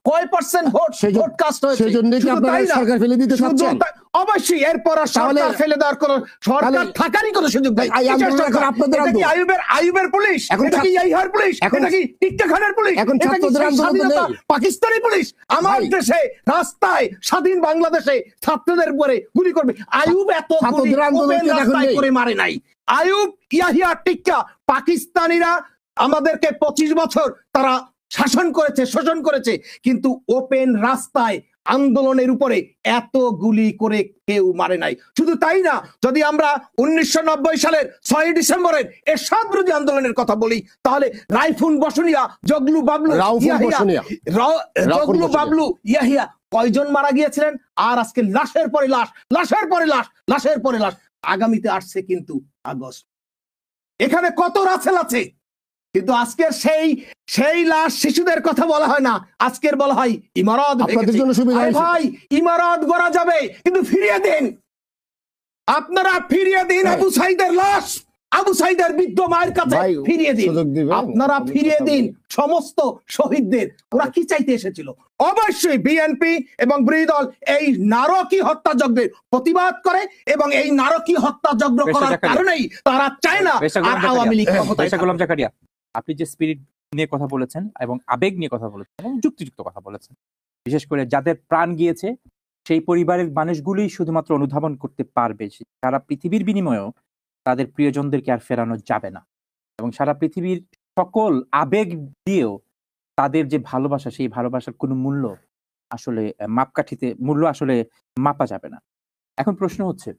কয় percent vote cast হয়েছে? সেজন্য কি আপনারা সরকার ফেলে দিতে চাচ্ছেন? অবশ্যই এরপর সরকার ফেলে দেওয়ার কোন সরকার থাকারই কোনো সুযোগ নেই। এটা কি আইয়ুবের পুলিশ? এটা কি ইয়াহিয়ার পুলিশ? এটা কি টিকটক খানের পুলিশ? এটা কি পাকিস্তানি পুলিশ? আমার দেশে রাস্তায় স্বাধীন বাংলাদেশে ছাত্রদের উপরে গুলি করবে? আইয়ুব এত রাস্তায় করে মারে নাই। আইয়ুব, ইয়াহিয়া, টিক্কা, পাকিস্তানিরা আমাদেরকে 25 বছর তারা শাসন করেছে, শোষণ করেছে, কিন্তু ওপেন রাস্তায় আন্দোলনের উপরে এত গুলি করে কেউ মারে নাই। শুধু তাই না, যদি আমরা 1990 সালের 6 ডিসেম্বরের এরশাদ বিরোধী আন্দোলনের কথা বলি, তাহলে রাইফুন বসুনিয়া, জগলু বাবলু ইয়াহিয়া কয়জন মারা গিয়েছিলেন? আর আজকে লাশের পরে লাশ, লাশের পরে লাশ, লাশের পরে লাশ। আগামীতে আসছে কিন্তু আগস্ট, এখানে কত রাসেল আছে, কিন্তু আজকের সেই লাশ শিশুদের কথা বলা হয় না, আজকের বলা হয় ইমারত। ভাই, ইমারত গড়া যাবে, কিন্তু ফিরিয়ে দিন, আপনারা ফিরিয়ে দিন আবু সাইদের লাশ, আবু সাইদের বৃদ্ধ মায়ের কাছে ফিরিয়ে দিন, আপনারা ফিরিয়ে দিন সমস্ত শহীদদের। ওরা কি চাইতে এসেছিল? অবশ্যই বিএনপি এবং বিরোধী দল এই নারকীয় হত্যাযজ্ঞের প্রতিবাদ করে, এবং এই নারকীয় হত্যাযজ্ঞ করার কারণেই তারা চায় না আর আওয়ামী লীগ ক্ষমতায় থাকুক। আপনি যে স্পিরিট নিয়ে কথা বলেছেন এবং আবেগ নিয়ে কথা বলেছেন এবং যুক্তিযুক্ত কথা বলেছেন, বিশেষ করে যাদের প্রাণ গিয়েছে সেই পরিবারের মানুষগুলোই শুধুমাত্র অনুধাবন করতে পারবে সারা পৃথিবীর বিনিময়েও তাদের প্রিয়জনদেরকে আর ফেরানো যাবে না, এবং সারা পৃথিবীর সকল আবেগ দিয়েও তাদের যে ভালোবাসা, সেই ভালোবাসার কোনো মূল্য আসলে মাপকাঠিতে মূল্য আসলে মাপা যাবে না। এখন প্রশ্ন হচ্ছে